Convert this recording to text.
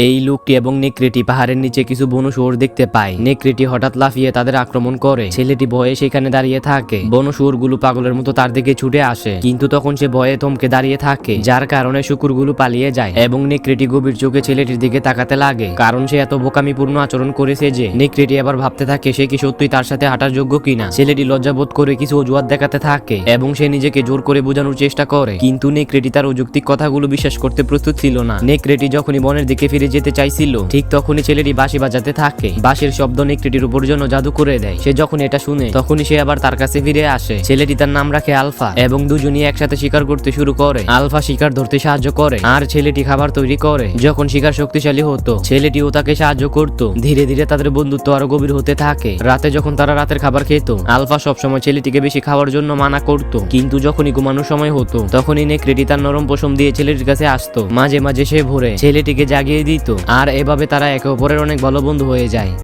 এই লোকটি এবং নেকড়েটি পাহাড়ের নিচে কিছু বনু শুয়োর দেখতে পায়। নেকড়েটি হঠাৎ লাফিয়ে তাদের আক্রমণ করে। ছেলেটি ভয়ে সেখানে দাঁড়িয়ে থাকে। বনু শুয়োরগুলো পাগলের মতো তার দিকে ছুটে আসে, কিন্তু তখন সে ভয়ে থমকে দাঁড়িয়ে থাকে, যার কারণে শুকুরগুলো পালিয়ে যায় এবং নেকড়েটি গভীর চোখে ছেলেটির দিকে তাকাতে লাগে, কারণ সে এত বোকামিপূর্ণ আচরণ করেছে যে নেকড়েটি আবার ভাবতে থাকে সে কি সত্যি তার সাথে হাঁটার যোগ্য কিনা। ছেলেটি লজ্জাবোধ করে কিছু অজুহাত দেখাতে থাকে এবং সে নিজেকে জোর করে বোঝানোর চেষ্টা করে, কিন্তু নেকড়েটি তার অযৌক্তিক কথাগুলো বিশ্বাস করতে প্রস্তুত ছিল না। নেকড়েটি যখনই বনের দিকে ফিরে যেতে চাইছিল, ঠিক তখনই ছেলেটি বাঁশি বাজাতে থাকে। বাঁশির শব্দ নেকড়েটির উপর যেন জাদু করে দেয়। সে যখন এটা শুনে তখনই সে আবার তার কাছে ফিরে আসে। ছেলেটি তার নাম রাখে আলফা এবং দুজনই একসাথে শিকার করতে শুরু করে। আলফা শিকার ধরতে সাহায্য করে আর ছেলেটি খাবার তৈরি করে। যখন শিকার শক্তিশালী হতো, ছেলেটিও তাকে সাহায্য করত। ধীরে ধীরে তাদের বন্ধুত্ব আরো গভীর হতে থাকে। রাতে যখন তারা রাতের খাবার খেত, আলফা সবসময় ছেলেটিকে বেশি খাওয়ার জন্য মানা করত, কিন্তু যখনই ঘুমানোর সময় হতো তখনই নেকড়েটি তার নরম পশম দিয়ে ছেলেটির কাছে আসতো। মাঝে মাঝে সে ভোরে ছেলেটিকে জাগিয়ে দিত, আর এভাবে তারা একে অপরের অনেক ভালো বন্ধু হয়ে যায়।